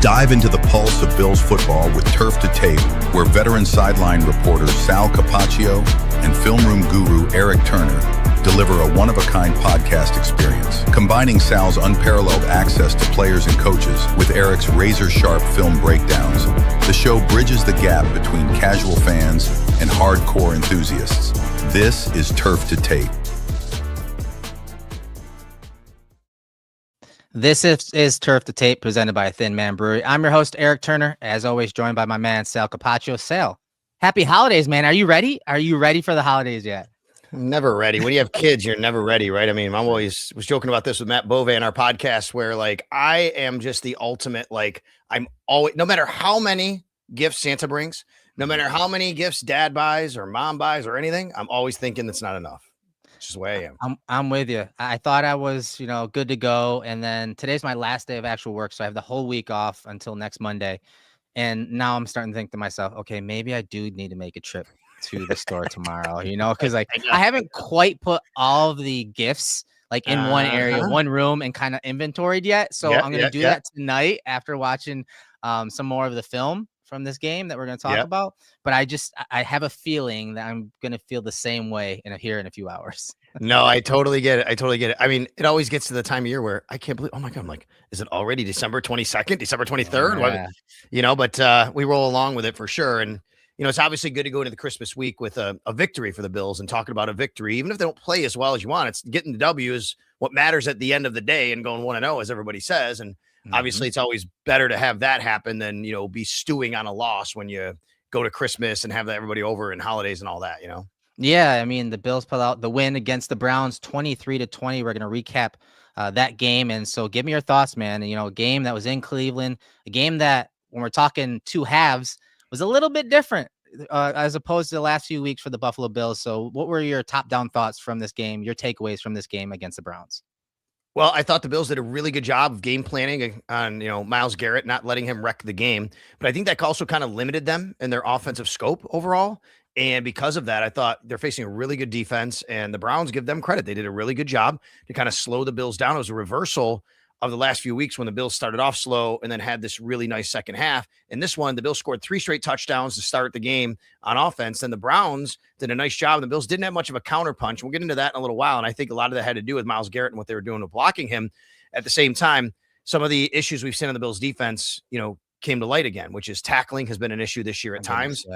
Dive into the pulse of Bills football with Turf to Tape, where veteran sideline reporters Sal Capaccio and film room guru Erik Turner deliver a one-of-a-kind podcast experience, combining Sal's unparalleled access to players and coaches with Erik's razor-sharp film breakdowns. The show bridges the gap between casual fans and hardcore enthusiasts. This is Turf to Tape. This is Turf to Tape, presented by Thin Man Brewery. I'm your host, Erik Turner, as always, joined by my man, Sal Capaccio. Sal, happy holidays, man. Are you ready? Are you ready for the holidays yet? I'm never ready. When you have kids, you're never ready, right? I mean, I'm always was joking about this with Matt Bove in our podcast, where like I am just the ultimate, like I'm always, no matter how many gifts Santa brings, no matter how many gifts dad buys or mom buys or anything, I'm always thinking that's not enough. It's just the way I am. I'm with you. I thought I was, good to go. And then today's my last day of actual work. So I have the whole week off until next Monday. And now I'm starting to think to myself, okay, maybe I do need to make a trip to the store tomorrow, because like I haven't quite put all of the gifts like in one area, one room, and kind of inventoried yet. So I'm going to do that tonight after watching some more of the film from this game that we're going to talk about. But I have a feeling that I'm going to feel the same way in a few hours. No, I totally get it. I mean, it always gets to the time of year where I can't believe, oh my God, I'm like, is it already December 22nd, December 23rd? Yeah. But we roll along with it for sure. And, it's obviously good to go into the Christmas week with a victory for the Bills and talking about a victory, even if they don't play as well as you want. It's getting the W is what matters at the end of the day and going 1-0, as everybody says. And obviously it's always better to have that happen than, be stewing on a loss when you go to Christmas and have everybody over and holidays and all that, Yeah, I mean, the Bills pulled out the win against the Browns 23-20. We're going to recap that game. And so give me your thoughts, man. A game that was in Cleveland, a game that when we're talking two halves was a little bit different as opposed to the last few weeks for the Buffalo Bills. So what were your top-down thoughts from this game, your takeaways from this game against the Browns? Well, I thought the Bills did a really good job of game planning on, Myles Garrett, not letting him wreck the game. But I think that also kind of limited them in their offensive scope overall. And because of that, I thought they're facing a really good defense, and the Browns, give them credit. They did a really good job to kind of slow the Bills down. It was a reversal of the last few weeks when the Bills started off slow and then had this really nice second half. In this one, the Bills scored 3 straight touchdowns to start the game on offense. And the Browns did a nice job. And the Bills didn't have much of a counterpunch. We'll get into that in a little while. And I think a lot of that had to do with Myles Garrett and what they were doing with blocking him. At the same time, some of the issues we've seen on the Bills defense, came to light again, which is tackling has been an issue this year at times.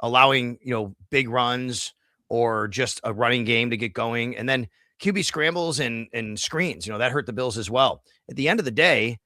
Allowing, big runs or just a running game to get going. And then QB scrambles and screens, that hurt the Bills as well. At the end of the day,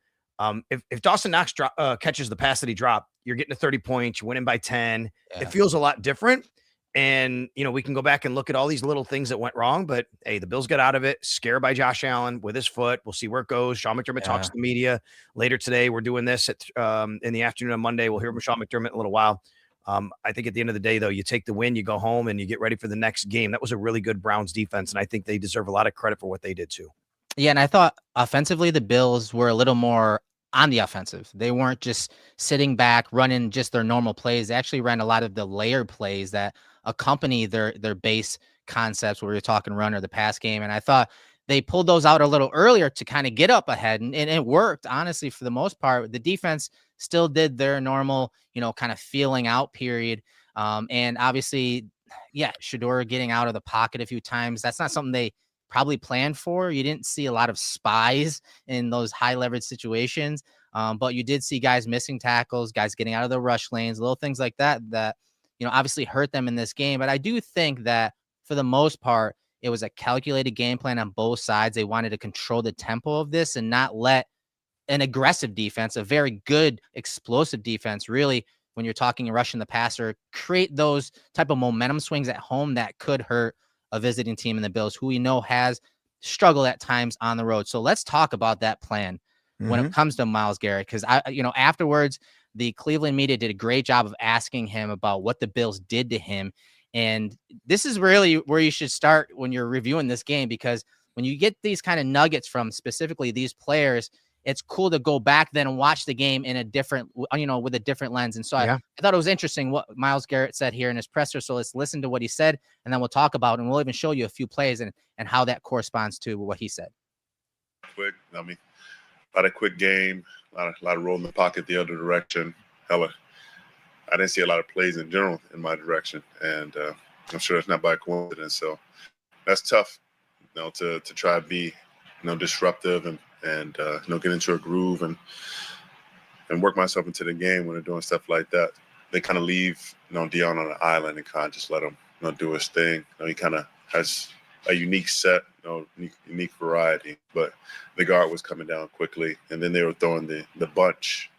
if Dawson Knox catches the pass that he dropped, you're getting to 30 points, you're winning by 10. Yeah. It feels a lot different. And, we can go back and look at all these little things that went wrong. But, hey, the Bills got out of it, scared by Josh Allen with his foot. We'll see where it goes. Sean McDermott talks to the media later today. We're doing this in the afternoon on Monday. We'll hear from Sean McDermott in a little while. I think at the end of the day, though, you take the win, you go home, and you get ready for the next game. That was a really good Browns defense, and I think they deserve a lot of credit for what they did too. Yeah, and I thought offensively, the Bills were a little more on the offensive. They weren't just sitting back, running just their normal plays. They actually ran a lot of the layered plays that accompany their base concepts where you're talking run or the pass game. And I thought they pulled those out a little earlier to kind of get up ahead, and it worked, honestly, for the most part. The defense still did their normal, kind of feeling out period. And obviously, Shedeur getting out of the pocket a few times. That's not something they probably planned for. You didn't see a lot of spies in those high leverage situations. But you did see guys missing tackles, guys getting out of the rush lanes, little things like that, obviously hurt them in this game. But I do think that for the most part, it was a calculated game plan on both sides. They wanted to control the tempo of this and not let an aggressive defense, a very good explosive defense, really, when you're talking rushing the passer, create those type of momentum swings at home that could hurt a visiting team in the Bills, who we know has struggled at times on the road. So let's talk about that plan when it comes to Myles Garrett, because afterwards, the Cleveland media did a great job of asking him about what the Bills did to him. And this is really where you should start when you're reviewing this game, because when you get these kind of nuggets from specifically these players, it's cool to go back then and watch the game in a different, with a different lens. And so I thought it was interesting what Myles Garrett said here in his presser. So let's listen to what he said, and then we'll talk about it, and we'll even show you a few plays and how that corresponds to what he said. Quick, I mean, lot of quick game, a lot of rolling the pocket the other direction. Hella, I didn't see a lot of plays in general in my direction, and I'm sure it's not by coincidence. So that's tough, to try to be, disruptive and get into a groove and work myself into the game when they're doing stuff like that. They kind of leave, Dion on an island and kind of just let him, do his thing. He kind of has a unique set, unique variety. But the guard was coming down quickly, and then they were throwing the bunch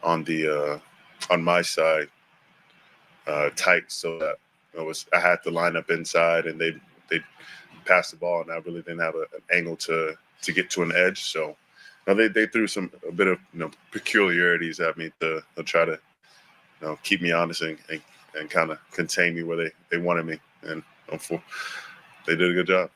on my side tight, so that I had to line up inside, and they passed the ball, and I really didn't have an angle to get to an edge. So they threw a bit of peculiarities at me to try to keep me honest and kind of contain me where they wanted me, and they did a good job.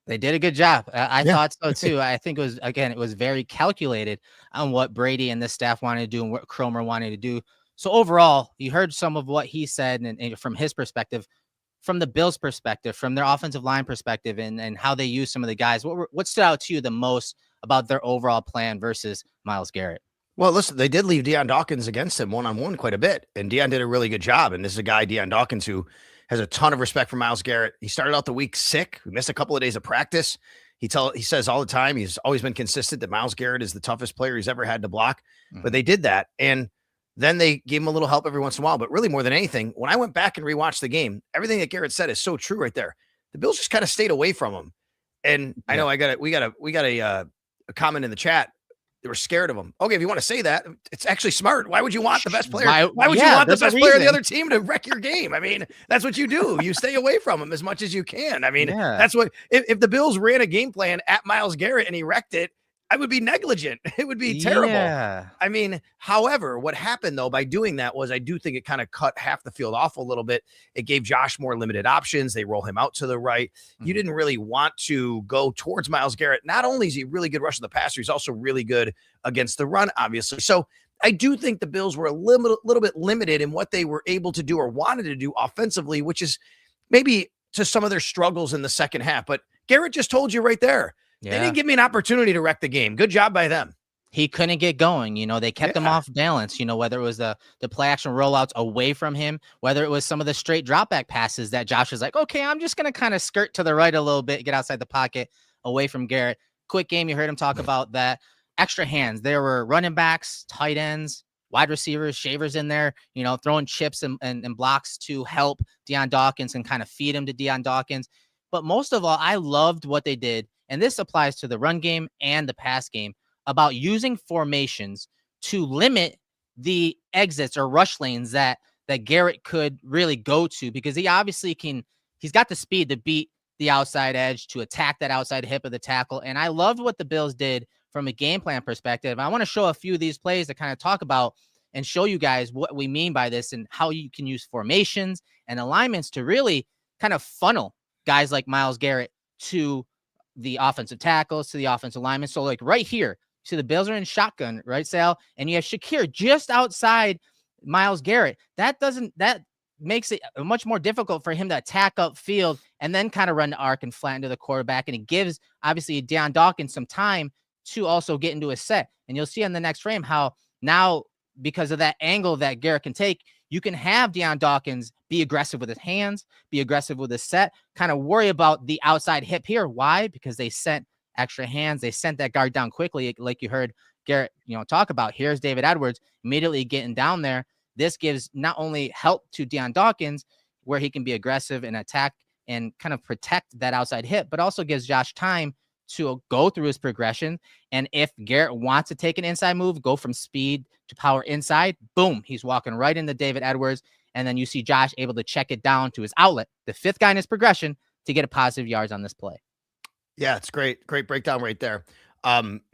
They did a good job. I thought so too. I think it was very calculated on what Brady and the staff wanted to do and what Cromer wanted to do. So overall, you heard some of what he said and from his perspective, from the Bills' perspective, from their offensive line perspective, and how they use some of the guys. What stood out to you the most about their overall plan versus Myles Garrett? Well, listen, they did leave Deion Dawkins against him one-on-one quite a bit, and Deion did a really good job. And this is a guy, Deion Dawkins, who has a ton of respect for Myles Garrett. He started out the week sick. We missed a couple of days of practice. He says all the time, he's always been consistent that Myles Garrett is the toughest player he's ever had to block. Mm-hmm. But they did that, and then they gave him a little help every once in a while. But really, more than anything, when I went back and rewatched the game, everything that Garrett said is so true right there. The Bills just kind of stayed away from him. And I know we got a comment in the chat. They were scared of him. Okay, if you want to say that, it's actually smart. Why would you want the best player? Why would you want the best player of the other team to wreck your game? I mean, that's what you do. You stay away from him as much as you can. I mean, that's what, if the Bills ran a game plan at Myles Garrett and he wrecked it, I would be negligent. It would be terrible. Yeah. I mean, however, what happened though by doing that was I do think it kind of cut half the field off a little bit. It gave Josh more limited options. They roll him out to the right. Mm-hmm. You didn't really want to go towards Myles Garrett. Not only is he really good rushing the passer, he's also really good against the run, obviously. So I do think the Bills were a little bit limited in what they were able to do or wanted to do offensively, which is maybe to some of their struggles in the second half. But Garrett just told you right there. Yeah. They didn't give me an opportunity to wreck the game. Good job by them. He couldn't get going. They kept him off balance, whether it was the play action rollouts away from him, whether it was some of the straight drop back passes that Josh was like, okay, I'm just going to kind of skirt to the right a little bit, get outside the pocket away from Garrett. Quick game. You heard him talk about that. Extra hands. There were running backs, tight ends, wide receivers, shavers in there, throwing chips and blocks to help Deion Dawkins and kind of feed him to Deion Dawkins. But most of all, I loved what they did. And this applies to the run game and the pass game about using formations to limit the exits or rush lanes that Garrett could really go to, because he obviously he's got the speed to beat the outside edge, to attack that outside hip of the tackle. And I loved what the Bills did from a game plan perspective. I want to show a few of these plays to kind of talk about and show you guys what we mean by this and how you can use formations and alignments to really kind of funnel guys like Myles Garrett to the offensive tackles, to the offensive linemen. So like right here, see the Bills are in shotgun, right, Sal? And you have Shakir just outside Myles Garrett. That makes it much more difficult for him to attack upfield and then kind of run the arc and flatten to the quarterback. And it gives obviously Deion Dawkins some time to also get into a set. And you'll see on the next frame how now, because of that angle that Garrett can take, you can have Deion Dawkins be aggressive with his hands, be aggressive with his set, kind of worry about the outside hip here. Why? Because they sent extra hands. They sent that guard down quickly, like you heard Garrett, talk about. Here's David Edwards immediately getting down there. This gives not only help to Deion Dawkins, where he can be aggressive and attack and kind of protect that outside hip, but also gives Josh time to go through his progression. And if Garrett wants to take an inside move, go from speed to power inside, boom, he's walking right into David Edwards. And then you see Josh able to check it down to his outlet, the fifth guy in his progression, to get a positive yards on this play. Yeah, it's great. Great breakdown right there.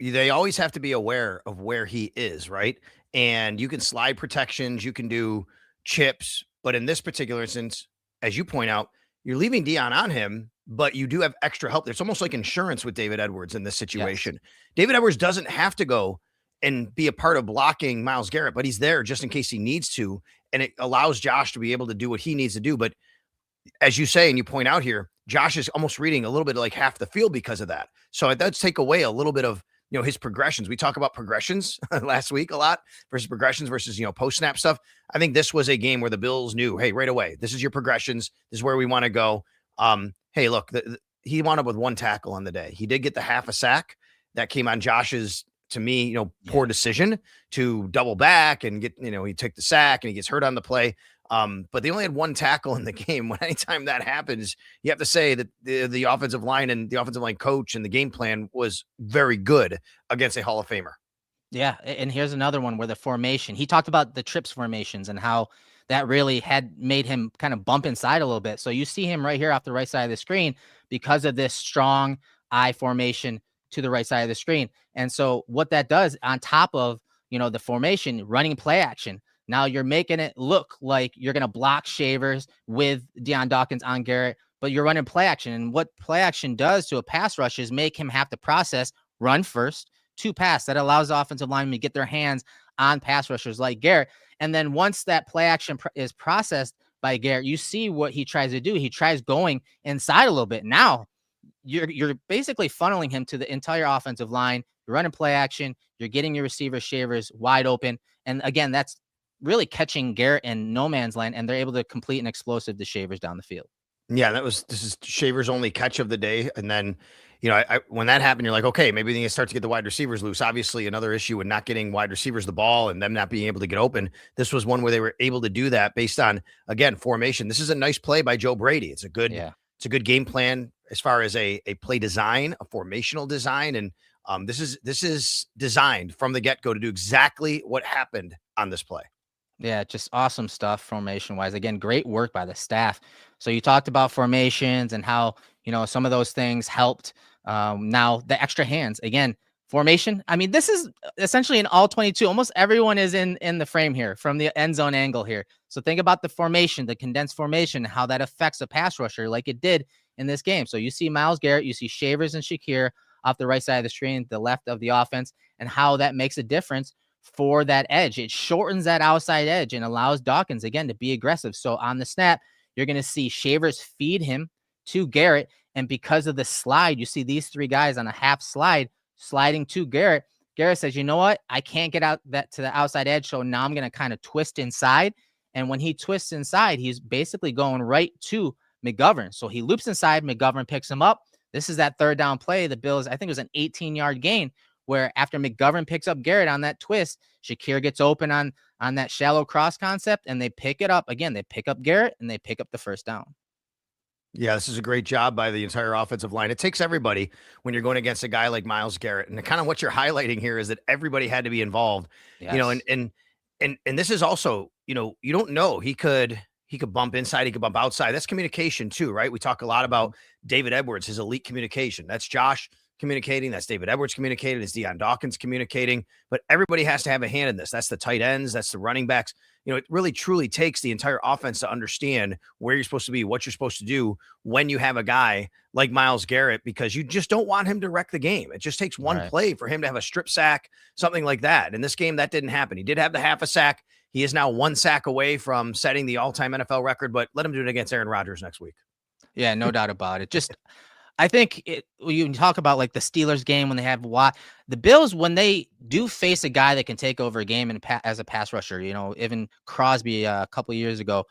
They always have to be aware of where he is, right? And you can slide protections, you can do chips, but in this particular instance, as you point out, you're leaving Deion on him, but you do have extra help. It's almost like insurance with David Edwards in this situation. Yes. David Edwards doesn't have to go and be a part of blocking Myles Garrett, but he's there just in case he needs to. And it allows Josh to be able to do what he needs to do. But as you say, and you point out here, Josh is almost reading a little bit like half the field because of that. So it does take away a little bit of his progressions. We talk about progressions last week a lot versus progressions versus, post snap stuff. I think this was a game where the Bills knew, hey, right away, this is your progressions. This is where we want to go. Hey, look, he wound up with 1 tackle on the day. He did get the half a sack that came on Josh's, to me, poor decision to double back and get, he took the sack and he gets hurt on the play. But they only had 1 tackle in the game. When anytime that happens, you have to say that the offensive line and the offensive line coach and the game plan was very good against a Hall of Famer. Yeah. And here's another one where the formation, he talked about the trips formations and how that really had made him kind of bump inside a little bit. So you see him right here off the right side of the screen because of this strong I formation to the right side of the screen. And so what that does on top of, the formation, running play action, now you're making it look like you're going to block Shavers with Deion Dawkins on Garrett, but you're running play action. And what play action does to a pass rush is make him have to process run first to pass. That allows the offensive linemen to get their hands on pass rushers like Garrett. And then once that play action is processed by Garrett, you see what he tries to do. He tries going inside a little bit. Now you're basically funneling him to the entire offensive line. You're running play action. You're getting your receiver Shavers wide open. And again, that's really catching Garrett in no man's land, and they're able to complete an explosive to Shavers down the field. Yeah, this is Shavers' only catch of the day. And then, when that happened, you're like, okay, maybe they start to get the wide receivers loose. Obviously, another issue with not getting wide receivers the ball and them not being able to get open. This was one where they were able to do that based on, again, formation. This is a nice play by Joe Brady. It's a good game plan as far as a play design, a formational design. And this is designed from the get-go to do exactly what happened on this play. Yeah, just awesome stuff formation wise. Again, great work by the staff. So you talked about formations and how, some of those things helped. Now the extra hands, again, formation. I mean, this is essentially an all 22. Almost everyone is in the frame here from the end zone angle here. So think about the formation, the condensed formation, how that affects a pass rusher like it did in this game. So you see Myles Garrett, you see Shavers and Shakir off the right side of the screen, the left of the offense, and how that makes a difference for that edge. It shortens that outside edge and allows Dawkins, again, to be aggressive. So on the snap, you're going to see Shavers feed him to Garrett. And because of the slide, you see these 3 guys on a half slide sliding to Garrett. Garrett says, you know what? I can't get out that to the outside edge. So now I'm going to kind of twist inside. And when he twists inside, he's basically going right to McGovern. So he loops inside, McGovern picks him up. This is that 3rd down play. The Bills, I think it was an 18-yard gain, where after McGovern picks up Garrett on that twist, Shakir gets open on that shallow cross concept, and they pick it up. Again, they pick up Garrett, and they pick up the 1st down. Yeah, this is a great job by the entire offensive line. It takes everybody when you're going against a guy like Myles Garrett. And kind of what you're highlighting here is that everybody had to be involved. Yes. And this is also, you don't know. He could bump inside, he could bump outside. That's communication too, right? We talk a lot about David Edwards, his elite communication. That's Josh communicating. That's David Edwards communicating. It's Deion Dawkins communicating. But everybody has to have a hand in this. That's the tight ends. That's the running backs. It really truly takes the entire offense to understand where you're supposed to be, what you're supposed to do when you have a guy like Myles Garrett, because you just don't want him to wreck the game. It just takes one play for him to have a strip sack, something like that. In this game, that didn't happen. He did have the half a sack. He is now 1 sack away from setting the all-time NFL record, but let him do it against Aaron Rodgers next week. Yeah, no doubt about it. I think you talk about like the Steelers game when they have the Bills, when they do face a guy that can take over a game as a pass rusher, even Crosby a couple of years ago,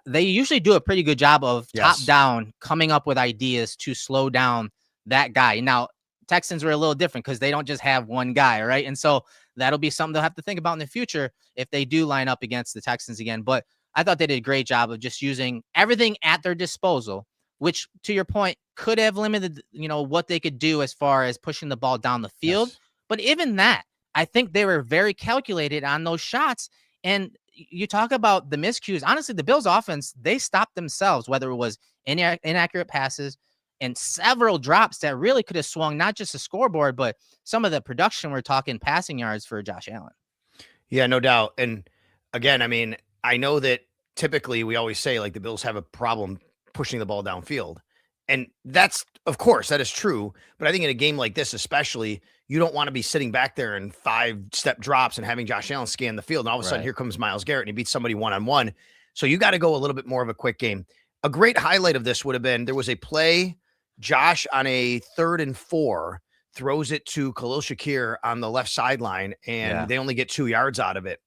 they usually do a pretty good job of top down coming up with ideas to slow down that guy. Now, Texans were a little different because they don't just have one guy, right? And so that'll be something they'll have to think about in the future if they do line up against the Texans again. But I thought they did a great job of just using everything at their disposal, which, to your point, could have limited, what they could do as far as pushing the ball down the field. Yes. But even that, I think they were very calculated on those shots. And you talk about the miscues. Honestly, the Bills offense, they stopped themselves, whether it was inaccurate passes and several drops that really could have swung not just the scoreboard, but some of the production. We're talking passing yards for Josh Allen. Yeah, no doubt. And again, I mean, I know that typically we always say like the Bills have a problem pushing the ball downfield. And that's, of course, that is true. But I think in a game like this, especially, you don't want to be sitting back there in 5-step drops and having Josh Allen scan the field. And all of a sudden, here comes Myles Garrett and he beats somebody one-on-one. So you got to go a little bit more of a quick game. A great highlight of this would have been there was a play, Josh, on a 3rd and 4, throws it to Khalil Shakir on the left sideline, and they only get 2 yards out of it.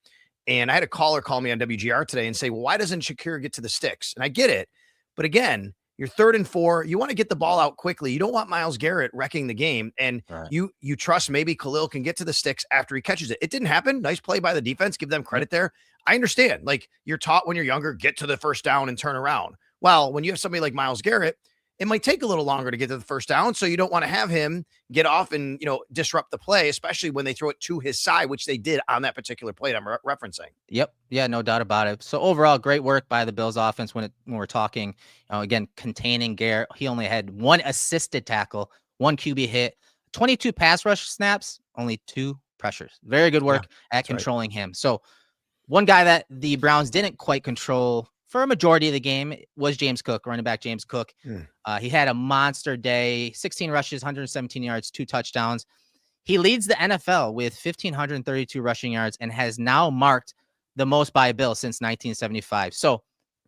And I had a caller call me on WGR today and say, well, why doesn't Shakir get to the sticks? And I get it. But again, you're 3rd and 4. You want to get the ball out quickly. You don't want Myles Garrett wrecking the game. And you trust maybe Khalil can get to the sticks after he catches it. It didn't happen. Nice play by the defense. Give them credit there. I understand. Like, you're taught when you're younger, get to the first down and turn around. Well, when you have somebody like Myles Garrett, it might take a little longer to get to the first down. So you don't want to have him get off and, disrupt the play, especially when they throw it to his side, which they did on that particular play I'm referencing. Yep. Yeah, no doubt about it. So overall, great work by the Bills offense when we're talking, again, containing Garrett. He only had 1 assisted tackle, 1 QB hit, 22 pass rush snaps, only 2 pressures. Very good work at controlling him. So one guy that the Browns didn't quite control for a majority of the game was James Cook, running back James Cook. He had a monster day, 16 rushes, 117 yards, 2 touchdowns. He leads the NFL with 1,532 rushing yards and has now marked the most by a Bill since 1975. So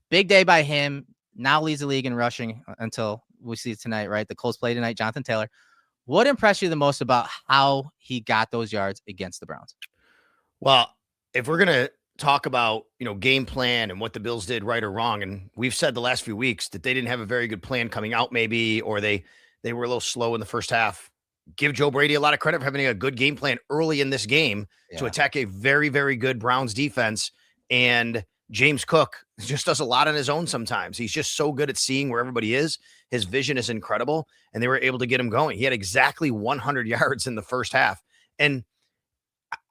big day by him. Now leads the league in rushing until we see tonight, right? The Colts play tonight, Jonathan Taylor. What impressed you the most about how he got those yards against the Browns? Well, if we're going to talk about, game plan and what the Bills did right or wrong. And we've said the last few weeks that they didn't have a very good plan coming out, maybe, or they were a little slow in the first half. Give Joe Brady a lot of credit for having a good game plan early in this game to attack a very, very good Browns defense. And James Cook just does a lot on his own sometimes. He's just so good at seeing where everybody is. His vision is incredible, and they were able to get him going. He had exactly 100 yards in the first half. And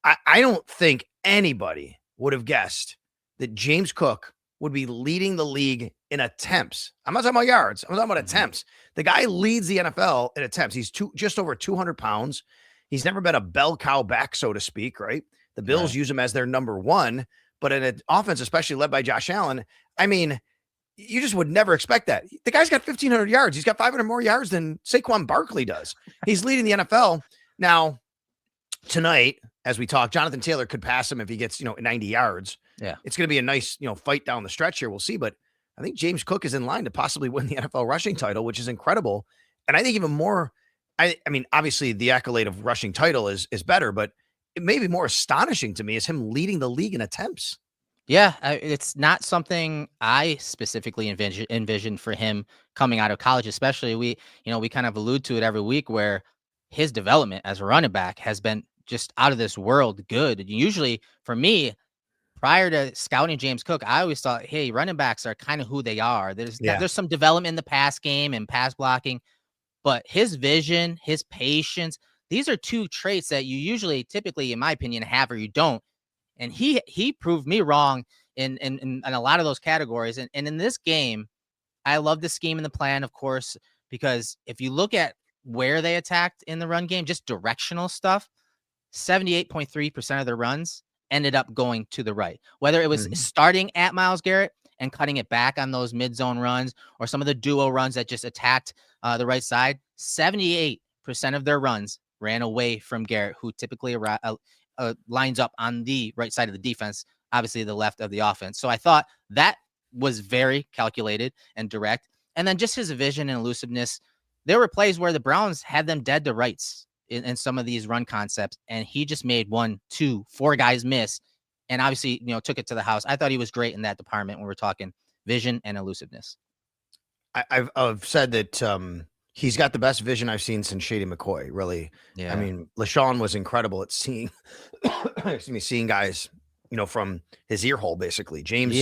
I don't think anybody would have guessed that James Cook would be leading the league in attempts. I'm not talking about yards. I'm talking about attempts. The guy leads the NFL in attempts. He's just over 200 pounds. He's never been a bell cow back, so to speak, right? The Bills use him as their number 1, but in an offense, especially led by Josh Allen, I mean, you just would never expect that. The guy's got 1,500 yards. He's got 500 more yards than Saquon Barkley does. He's leading the NFL. Now, tonight, as we talk, Jonathan Taylor could pass him if he gets, 90 yards. Yeah. It's going to be a nice, fight down the stretch here. We'll see. But I think James Cook is in line to possibly win the NFL rushing title, which is incredible. And I think even more, I mean, obviously the accolade of rushing title is better, but it may be more astonishing to me is him leading the league in attempts. Yeah, it's not something I specifically envisioned for him coming out of college, especially we kind of allude to it every week where his development as a running back has been just out of this world good. Usually for me, prior to scouting James Cook, I always thought, hey, running backs are kind of who they are. There's some development in the pass game and pass blocking, but his vision, his patience, these are 2 traits that you usually typically, in my opinion, have or you don't. And he proved me wrong in a lot of those categories. And in this game, I love the scheme and the plan, of course, because if you look at where they attacked in the run game, just directional stuff, 78.3% of their runs ended up going to the right, whether it was starting at Myles Garrett and cutting it back on those mid-zone runs or some of the duo runs that just attacked the right side. 78% of their runs ran away from Garrett, who typically lines up on the right side of the defense, obviously the left of the offense. So I thought that was very calculated and direct. And then just his vision and elusiveness. There were plays where the Browns had them dead to rights in some of these run concepts, and he just made 1, 2, 4 guys miss, and obviously, took it to the house. I thought he was great in that department when we're talking vision and elusiveness. I've said that he's got the best vision I've seen since Shady McCoy, really. Yeah. I mean, LaShawn was incredible at seeing, seeing guys, from his ear hole, basically. James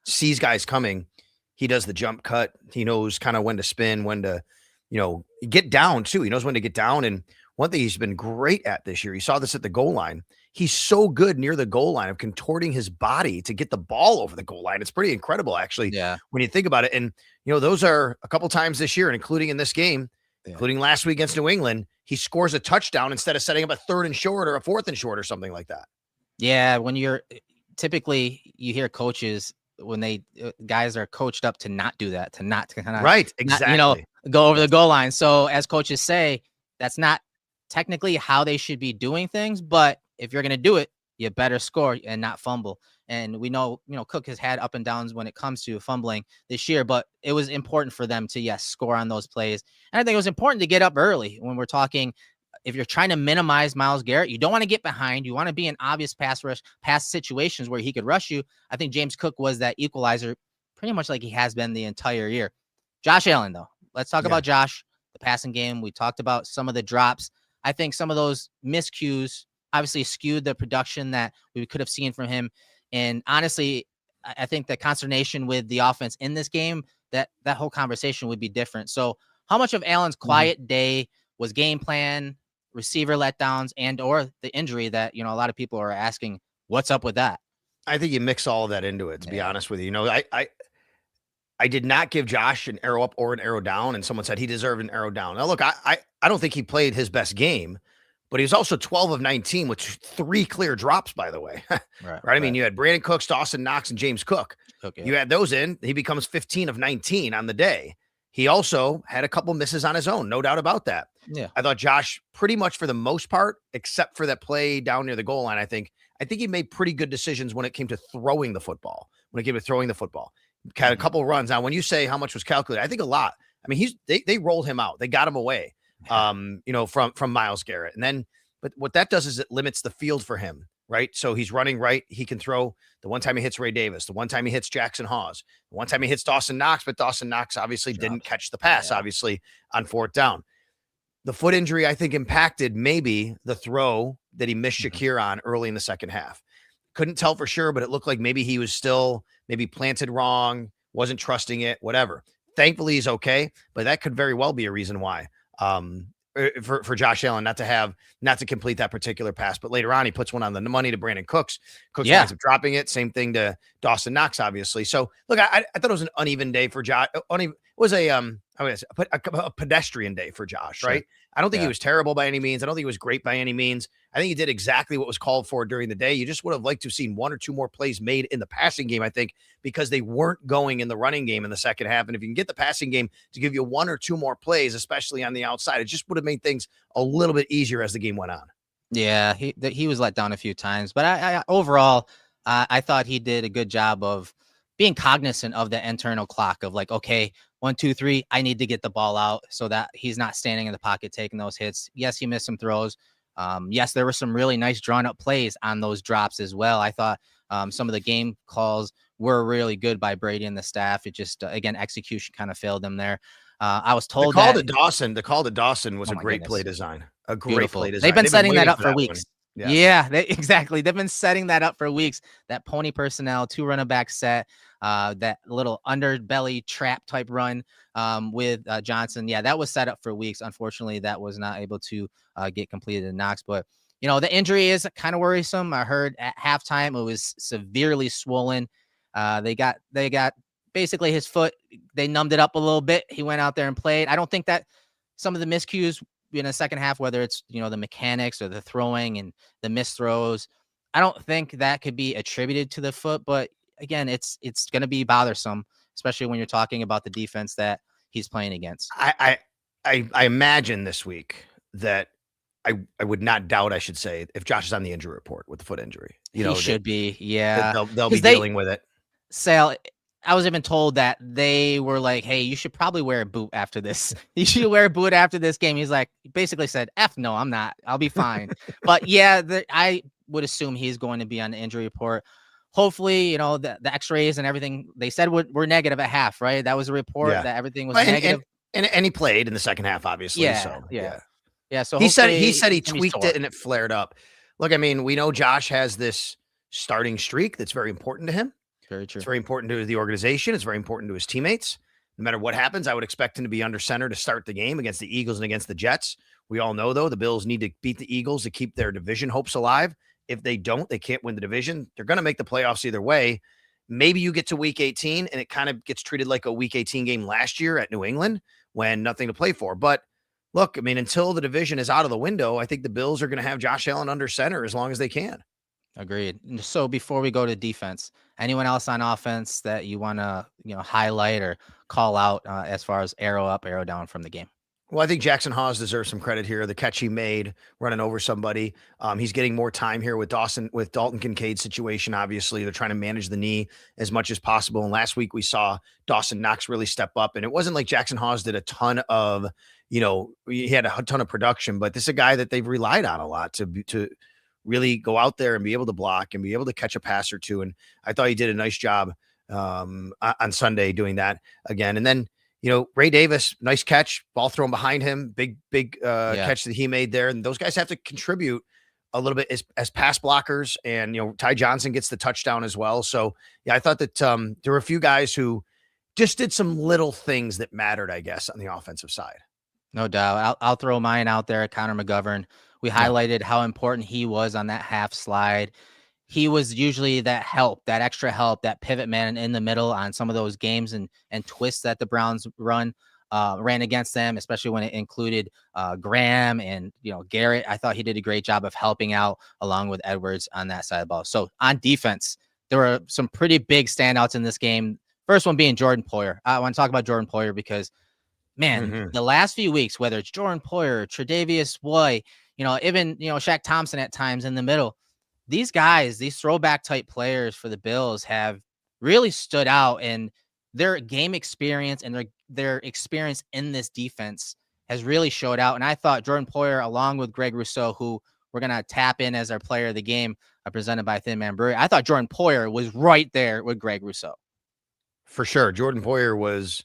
sees guys coming. He does the jump cut. He knows kind of when to spin, when to, get down too. He knows when to get down. And one thing he's been great at this year, you saw this at the goal line. He's so good near the goal line of contorting his body to get the ball over the goal line. It's pretty incredible, actually, when you think about it. And, those are a couple times this year, including in this game, including last week against New England, he scores a touchdown instead of setting up a 3rd and short or a 4th and short or something like that. Yeah. When you hear coaches, when guys are coached up to not do that, to not kind of, right. Exactly. Not, go over the goal line. So as coaches say, that's not technically how they should be doing things, but if you're going to do it, you better score and not fumble. And we know, Cook has had up and downs when it comes to fumbling this year, but it was important for them to, score on those plays. And I think it was important to get up early when we're talking if you're trying to minimize Myles Garrett, you don't want to get behind. You want to be in obvious pass situations where he could rush you. I think James Cook was that equalizer pretty much like he has been the entire year. Josh Allen, though. Let's talk about Josh, the passing game. We talked about some of the drops. I think some of those miscues obviously skewed the production that we could have seen from him. And honestly, I think the consternation with the offense in this game, that whole conversation would be different. So how much of Allen's quiet day was game plan, receiver letdowns, and or the injury that, a lot of people are asking, what's up with that? I think you mix all of that into it, to be honest with you. I did not give Josh an arrow up or an arrow down, and someone said he deserved an arrow down. Now, look, I don't think he played his best game, but he was also 12 of 19 with 3 clear drops, by the way. Right? I mean, you had Brandon Cooks, Dawson Knox, and James Cook. You add those in, he becomes 15 of 19 on the day. He also had a couple misses on his own, no doubt about that. Yeah, I thought Josh, pretty much for the most part, except for that play down near the goal line, I think he made pretty good decisions when it came to throwing the football. Had a couple runs. Now, when you say how much was calculated, I think a lot. I mean, they rolled him out. They got him away, from Myles Garrett. And then, but what that does is it limits the field for him, right? So he's running right. He can throw the one time he hits Ray Davis, the one time he hits Jackson Hawes, the one time he hits Dawson Knox, but Dawson Knox obviously didn't catch the pass, obviously, on 4th down. The foot injury, I think, impacted maybe the throw that he missed Shakir on early in the second half. Couldn't tell for sure, but it looked like maybe he was still maybe planted wrong, wasn't trusting it, whatever. Thankfully, he's okay, but that could very well be a reason why for Josh Allen not to complete that particular pass. But later on, he puts one on the money to Brandon Cooks. Cooks winds up dropping it. Same thing to Dawson Knox, obviously. So look, I thought it was an uneven day for Josh. It was a pedestrian day for Josh, right? I don't think he was terrible by any means. I don't think he was great by any means. I think he did exactly what was called for during the day. You just would have liked to have seen 1 or 2 more plays made in the passing game, I think, because they weren't going in the running game in the second half. And if you can get the passing game to give you 1 or 2 more plays, especially on the outside, it just would have made things a little bit easier as the game went on. Yeah, he was let down a few times, but I overall, I thought he did a good job of being cognizant of the internal clock of like, okay, 1, 2, 3, I need to get the ball out so that he's not standing in the pocket taking those hits. Yes, he missed some throws. Yes, there were some really nice drawn up plays on those drops as well. I thought some of the game calls were really good by Brady and the staff. It just, again, execution kind of failed them there. I was told the call to Dawson was a great play design. A great play design. They've been setting that up for weeks. Yeah, exactly. They've been setting that up for weeks. That pony personnel, 2 running back set, that little underbelly trap type run with Johnson. Yeah, that was set up for weeks. Unfortunately, that was not able to get completed in Knox. But, the injury is kind of worrisome. I heard at halftime it was severely swollen. They got basically his foot. They numbed it up a little bit. He went out there and played. I don't think that some of the miscues in the second half, whether it's, the mechanics or the throwing and the missed throws, I don't think that could be attributed to the foot. But again, it's going to be bothersome, especially when you're talking about the defense that he's playing against. I imagine this week that I would not doubt, I should say, if Josh is on the injury report with the foot injury. He should be. Yeah. They'll be dealing with it. Sal, I was even told that they were like, hey, you should probably wear a boot after this. You should wear a boot after this game. He's like, he basically said, F no, I'm not. I'll be fine. But yeah, I would assume he's going to be on the injury report. Hopefully, the x-rays and everything they said were negative at half, right? That was a report that everything was negative. And he played in the second half, obviously. Yeah. So he said he tweaked it and it flared up. Look, I mean, we know Josh has this starting streak that's very important to him. Very true. It's very important to the organization. It's very important to his teammates. No matter what happens, I would expect him to be under center to start the game against the Eagles and against the Jets. We all know, though, the Bills need to beat the Eagles to keep their division hopes alive. If they don't, they can't win the division. They're going to make the playoffs either way. Maybe you get to week 18 and it kind of gets treated like a week 18 game last year at New England when nothing to play for. But look, I mean, until the division is out of the window, I think the Bills are going to have Josh Allen under center as long as they can. Agreed. So before we go to defense, anyone else on offense that you want to, highlight or call out as far as arrow up, arrow down from the game? Well, I think Jackson Hawes deserves some credit here. The catch he made running over somebody. He's getting more time here with Dalton Kincaid's situation. Obviously, they're trying to manage the knee as much as possible. And last week we saw Dawson Knox really step up. And it wasn't like Jackson Hawes did a ton of, he had a ton of production, but this is a guy that they've relied on a lot to really go out there and be able to block and be able to catch a pass or two. And I thought he did a nice job on Sunday doing that again. And then, Ray Davis, nice catch, ball thrown behind him, big catch that he made there. And those guys have to contribute a little bit as pass blockers. And, Ty Johnson gets the touchdown as well. So, yeah, I thought that there were a few guys who just did some little things that mattered, I guess, on the offensive side. No doubt. I'll throw mine out there. Connor McGovern. We highlighted how important he was on that half slide. He was usually that help, that extra help, that pivot man in the middle on some of those games and twists that the Browns ran against them, especially when it included Graham and Garrett. I thought he did a great job of helping out along with Edwards on that side of the ball. So on defense, there were some pretty big standouts in this game. First one being Jordan Poyer. I want to talk about Jordan Poyer because, man, the last few weeks, whether it's Jordan Poyer, Tre'Davious White, even Shaq Thompson at times in the middle. These guys, these throwback type players for the Bills have really stood out, and their game experience and their experience in this defense has really showed out. And I thought Jordan Poyer, along with Greg Rousseau, who we're going to tap in as our player of the game, presented by Thin Man Brewery, I thought Jordan Poyer was right there with Greg Rousseau. For sure. Jordan Poyer was,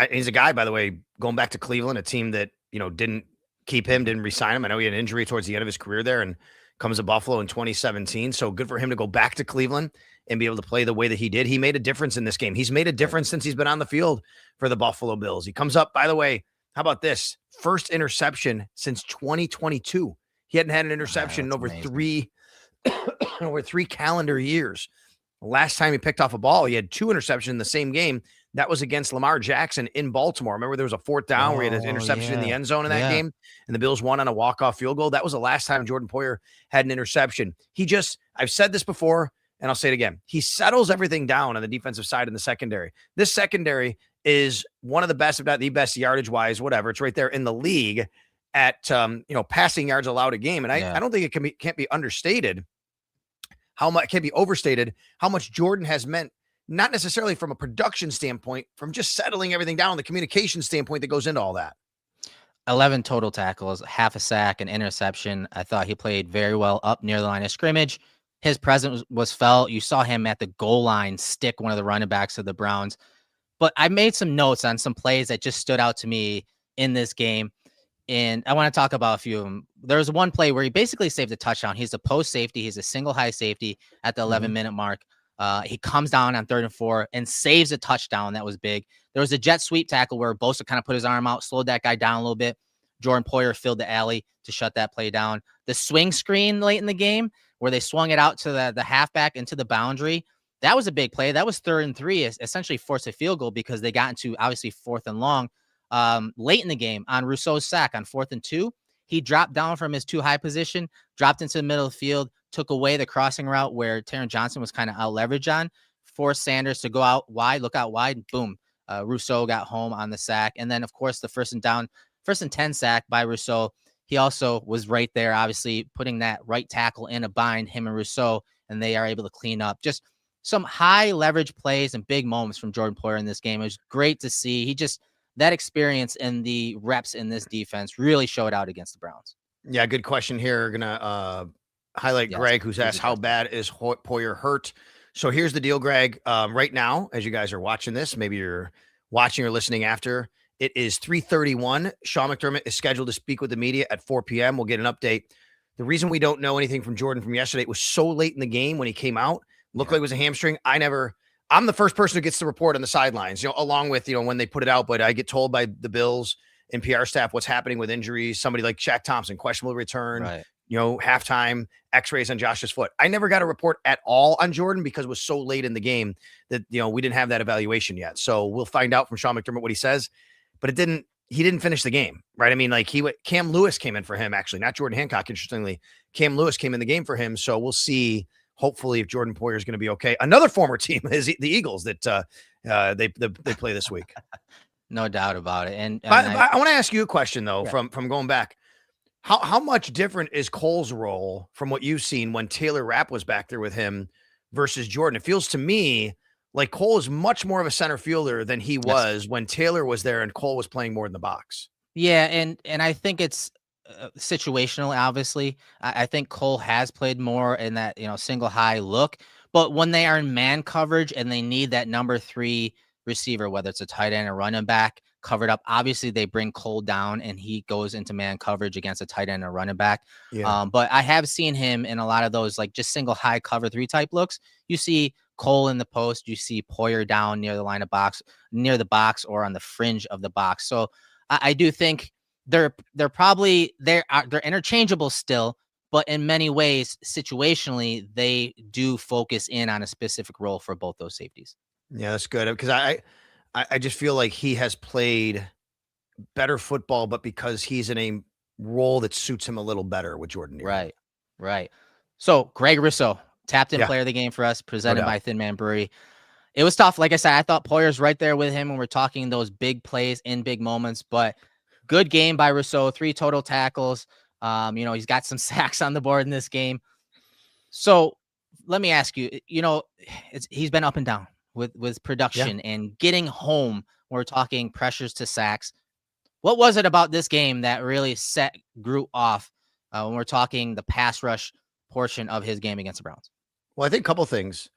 he's a guy, by the way, going back to Cleveland, a team that, didn't keep him, didn't re-sign him. I know he had an injury towards the end of his career there and comes to Buffalo in 2017. So good for him to go back to Cleveland and be able to play the way that he did. He made a difference in this game. He's made a difference since he's been on the field for the Buffalo Bills. He comes up, by the way, how about this? First interception since 2022. He hadn't had an interception in over three calendar years. Last time he picked off a ball, he had 2 interceptions in the same game. That was against Lamar Jackson in Baltimore. Remember, there was a 4th down where he had an interception in the end zone in that game, and the Bills won on a walk-off field goal. That was the last time Jordan Poyer had an interception. I've said this before, and I'll say it again. He settles everything down on the defensive side in the secondary. This secondary is one of the best, if not the best, yardage-wise, whatever. It's right there in the league at passing yards allowed a game. And I don't think it can't be understated how much, can't be overstated how much Jordan has meant, not necessarily from a production standpoint, from just settling everything down, the communication standpoint that goes into all that. 11 total tackles, half a sack, an interception. I thought he played very well up near the line of scrimmage. His presence was felt. You saw him at the goal line stick one of the running backs of the Browns. But I made some notes on some plays that just stood out to me in this game. And I want to talk about a few of them. There was one play where he basically saved a touchdown. He's a post safety. He's a single high safety at the 11-minute mark. He comes down on 3rd and 4 and saves a touchdown. That was big. There was a jet sweep tackle where Bosa kind of put his arm out, slowed that guy down a little bit. Jordan Poyer filled the alley to shut that play down. The swing screen late in the game where they swung it out to the halfback into the boundary, that was a big play. That was 3rd and 3, essentially forced a field goal because they got into obviously 4th and long. Late in the game on Rousseau's sack on 4th and 2, he dropped down from his too high position, dropped into the middle of the field, took away the crossing route where Taron Johnson was kind of out leveraged on, forced Sanders to go out wide, look out wide, boom. Rousseau got home on the sack. And then of course the 1st and 10 sack by Rousseau. He also was right there, obviously putting that right tackle in a bind, him and Rousseau, and they are able to clean up. Just some high leverage plays and big moments from Jordan Poyer in this game. It was great to see. That experience and the reps in this defense really showed out against the Browns. Yeah, good question here. Gonna highlight Greg, who's asked how bad is Poyer hurt. So here's the deal, Greg. Right now, as you guys are watching this, maybe you're watching or listening after, it is 3:31. Sean McDermott is scheduled to speak with the media at 4 p.m. We'll get an update. The reason we don't know anything from Jordan from yesterday, it was so late in the game when he came out. Looked like it was a hamstring. I'm the first person who gets the report on the sidelines, along with, when they put it out, but I get told by the Bills and PR staff what's happening with injuries. Somebody like Shaq Thompson, questionable return, halftime, x-rays on Josh's foot. I never got a report at all on Jordan because it was so late in the game that, we didn't have that evaluation yet. So we'll find out from Sean McDermott what he says, but he didn't finish the game, right? I mean, Cam Lewis came in for him, actually, not Jordan Hancock. Interestingly, Cam Lewis came in the game for him. So we'll see, hopefully, if Jordan Poyer is going to be okay. Another former team is the Eagles that they play this week. No doubt about it. And I want to ask you a question though, Yeah. from going back. How much different is Cole's role from what you've seen when Taylor Rapp was back there with him versus Jordan? It feels to me like Cole is much more of a center fielder than he Yes. was when Taylor was there and Cole was playing more in the box. Yeah, and I think it's situational. Obviously, I think Cole has played more in that single high look, but when they are in man coverage and they need that number 3 receiver, whether it's a tight end or running back covered up, obviously they bring Cole down and he goes into man coverage against a tight end or running back. Yeah. But I have seen him in a lot of those like just single high cover 3 type looks. You see Cole in the post, you see Poyer down near the line of box, near the box or on the fringe of the box. So I do think they're interchangeable still, but in many ways, situationally, they do focus in on a specific role for both those safeties. Yeah, that's good because I just feel like he has played better football, but because he's in a role that suits him a little better with Jordan. Right, right. So Greg Rousseau, tapped in player of the game for us, presented by Thin Man Brewery. It was tough. Like I said, I thought Poyer's right there with him when we're talking those big plays in big moments, but good game by Rousseau, 3 total tackles. He's got some sacks on the board in this game. So let me ask you, he's been up and down with production and getting home. We're talking pressures to sacks. What was it about this game that really set Groot off when we're talking the pass rush portion of his game against the Browns? Well, I think a couple things.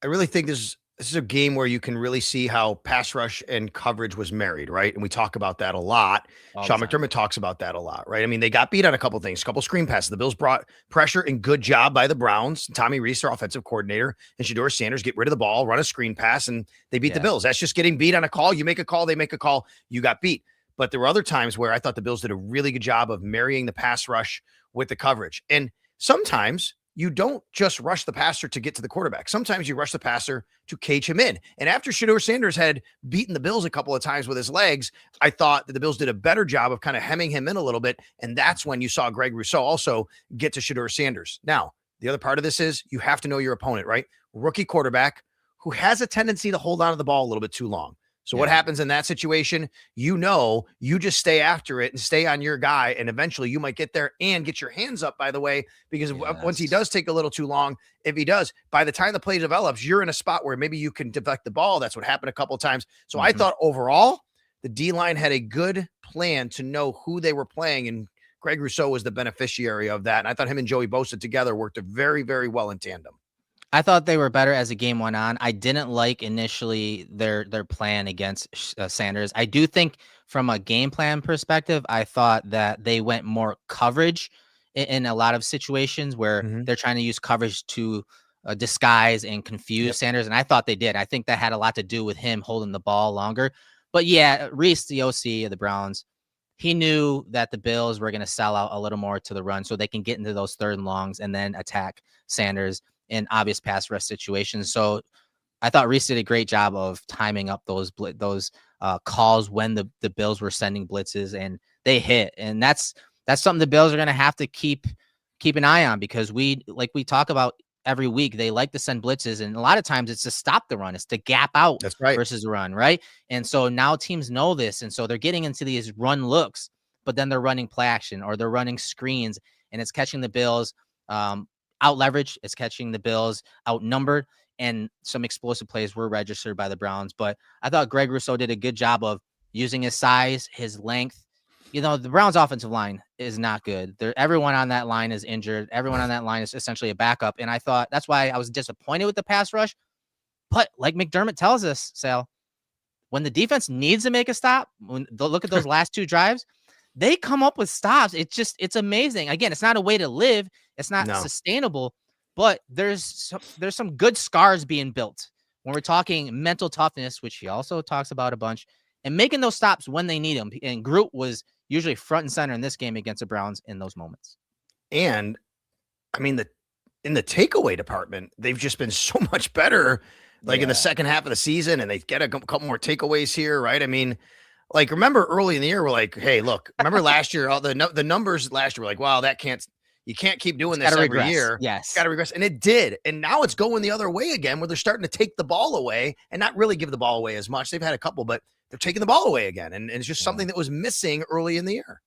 I really think this is a game where you can really see how pass rush and coverage was married, right? And we talk about that a lot. Sean McDermott talks about that a lot, right? I mean, they got beat on a couple things, a couple screen passes. The Bills brought pressure and good job by the Browns. Tommy Rees, their offensive coordinator, and Shedeur Sanders get rid of the ball, run a screen pass, and they beat the Bills. That's just getting beat on a call. You make a call, they make a call, you got beat. But there were other times where I thought the Bills did a really good job of marrying the pass rush with the coverage. And sometimes you don't just rush the passer to get to the quarterback. Sometimes you rush the passer to cage him in. And after Shedeur Sanders had beaten the Bills a couple of times with his legs, I thought that the Bills did a better job of kind of hemming him in a little bit. And that's when you saw Greg Rousseau also get to Shedeur Sanders. Now, the other part of this is you have to know your opponent, right? Rookie quarterback who has a tendency to hold on to the ball a little bit too long. So what happens in that situation? You just stay after it and stay on your guy. And eventually you might get there and get your hands up, by the way, because once he does take a little too long, if he does, by the time the play develops, you're in a spot where maybe you can deflect the ball. That's what happened a couple of times. So I thought overall, the D-line had a good plan to know who they were playing. And Greg Rousseau was the beneficiary of that. And I thought him and Joey Bosa together worked very, very well in tandem. I thought they were better as the game went on. I didn't like initially their plan against Sanders. I do think from a game plan perspective, I thought that they went more coverage in a lot of situations where they're trying to use coverage to disguise and confuse Sanders. And I thought they did. I think that had a lot to do with him holding the ball longer. But yeah, Reese, the OC of the Browns, he knew that the Bills were going to sell out a little more to the run so they can get into those 3rd and longs and then attack Sanders in obvious pass rush situations. So I thought Reese did a great job of timing up those calls when the Bills were sending blitzes and they hit. And that's something the Bills are going to have to keep an eye on because we talk about every week, they like to send blitzes. And a lot of times it's to stop the run. It's to gap out versus run. Right. And so now teams know this. And so they're getting into these run looks, but then they're running play action or they're running screens and it's catching the Bills out leverage. It's catching the Bills outnumbered, and some explosive plays were registered by the Browns. But I thought Greg Rousseau did a good job of using his size, his length. The Browns offensive line is not good. Everyone on that line is injured. Everyone on that line is essentially a backup. And I thought that's why I was disappointed with the pass rush. But like McDermott tells us, Sal, when the defense needs to make a stop, when they'll look at those last 2 drives, they come up with stops. It's amazing. Again, it's not a way to live. It's not sustainable, but there's some good scars being built when we're talking mental toughness, which he also talks about a bunch, and making those stops when they need them. And Groot was usually front and center in this game against the Browns in those moments. And I mean, in the takeaway department, they've just been so much better, in the second half of the season, and they get a couple more takeaways here, right? I mean, remember early in the year, we're like, hey, look, remember last year, all the numbers last year were like, wow, that can't, You can't keep doing It's this gotta every regress. year. Yes. It's got to regress. And it did. And now it's going the other way again, where they're starting to take the ball away and not really give the ball away as much. They've had a couple, but they're taking the ball away again. And it's just something that was missing early in the year.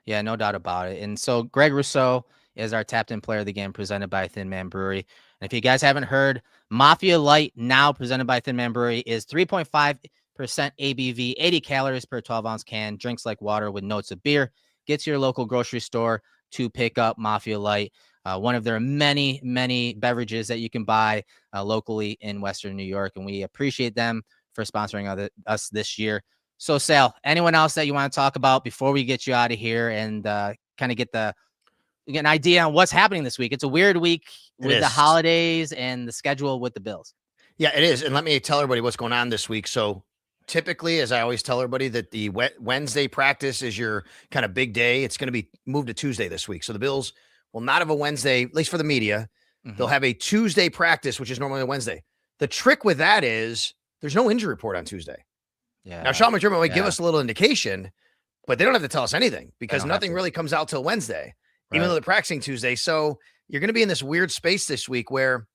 Yeah, no doubt about it. And so Greg Rousseau is our tapped-in player of the game, presented by Thin Man Brewery. And if you guys haven't heard, Mafia Light, now presented by Thin Man Brewery, is 3.5% ABV, 80 calories per 12-ounce can, drinks like water with notes of beer. Get to your local grocery store to pick up Mafia Light, one of their many, many beverages that you can buy locally in Western New York. And we appreciate them for sponsoring us this year. So, Sal, anyone else that you want to talk about before we get you out of here and kind of get an idea on what's happening this week? It's a weird week with the holidays and the schedule with the Bills. Yeah, it is. And let me tell everybody what's going on this week. So typically, as I always tell everybody, that the Wednesday practice is your kind of big day. It's going to be moved to Tuesday this week. So the Bills will not have a Wednesday, at least for the media. They'll have a Tuesday practice, which is normally a Wednesday. The trick with that is there's no injury report on Tuesday. Yeah. Now, Sean McDermott might give us a little indication, but they don't have to tell us anything because nothing really comes out till Wednesday, even though they're practicing Tuesday. So you're going to be in this weird space this week where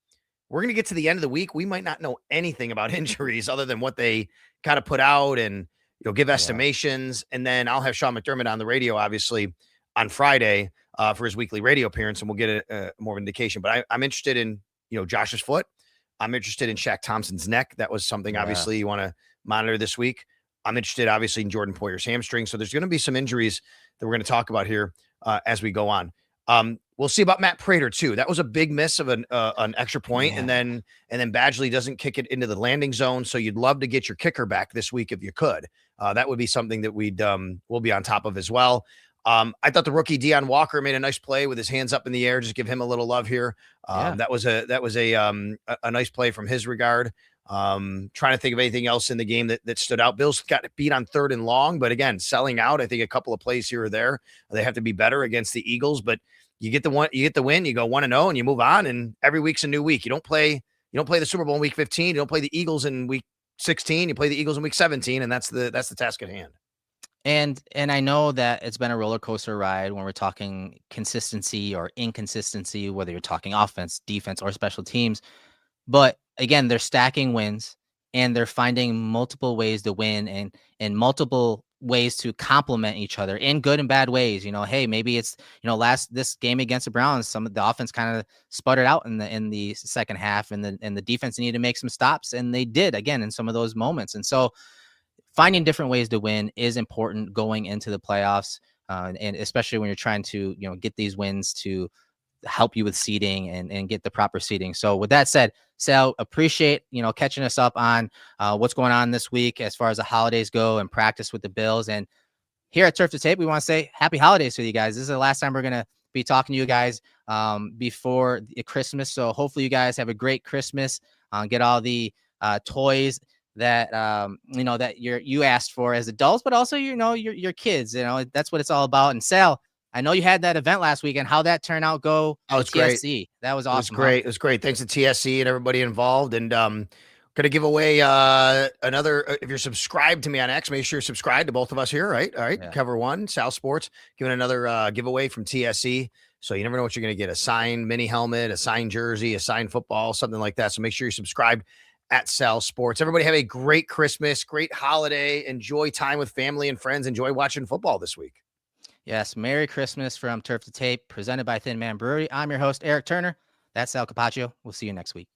we're going to get to the end of the week. We might not know anything about injuries other than what they kind of put out and give estimations. And then I'll have Sean McDermott on the radio, obviously, on Friday for his weekly radio appearance, and we'll get more of an indication. But I'm interested in Josh's foot. I'm interested in Shaq Thompson's neck. That was something obviously you want to monitor this week. I'm interested, obviously, in Jordan Poyer's hamstring. So there's going to be some injuries that we're going to talk about here as we go on. We'll see about Matt Prater too. That was a big miss of an extra point, and then Badgley doesn't kick it into the landing zone. So you'd love to get your kicker back this week if you could. That would be something that we'll be on top of as well. I thought the rookie Deion Walker made a nice play with his hands up in the air. Just give him a little love here. That was a nice play from his regard. Trying to think of anything else in the game that stood out. Bills got beat on 3rd and long, but again, selling out. I think a couple of plays here or there. They have to be better against the Eagles, but you get the win, you go 1-0 and you move on, and every week's a new week. You don't play the Super Bowl in week 15. You don't play the Eagles in week 16. You play the Eagles in week 17, and that's the task at hand. And I know that it's been a roller coaster ride when we're talking consistency or inconsistency, whether you're talking offense, defense, or special teams. But again, they're stacking wins and they're finding multiple ways to win and multiple ways to complement each other in good and bad ways. Hey, maybe it's, this game against the Browns, some of the offense kind of sputtered out in the second half, and the defense needed to make some stops, and they did again in some of those moments. And so finding different ways to win is important going into the playoffs, and especially when you're trying to, get these wins to help you with seeding and get the proper seeding. So with that said, Sal, appreciate, catching us up on what's going on this week as far as the holidays go and practice with the Bills. And here at Turf to Tape, we want to say happy holidays to you guys. This is the last time we're going to be talking to you guys before Christmas. So hopefully you guys have a great Christmas, get all the toys that that you asked for as adults, but also your kids. That's what it's all about. And Sal, I know you had that event last weekend. How that turned out go? Oh, it's great. TSC. That was awesome. It was great. It was great. Thanks to TSC and everybody involved. And going to give away another. If you're subscribed to me on X, make sure you're subscribed to both of us here. Right. All right. Yeah. Cover One, Sal Sports, giving another giveaway from TSC. So you never know what you're going to get: a signed mini helmet, a signed jersey, a signed football, something like that. So make sure you're subscribed at Sal Sports. Everybody have a great Christmas, great holiday. Enjoy time with family and friends. Enjoy watching football this week. Yes, Merry Christmas from Turf to Tape, presented by Thin Man Brewery. I'm your host, Erik Turner. That's Sal Capaccio. We'll see you next week.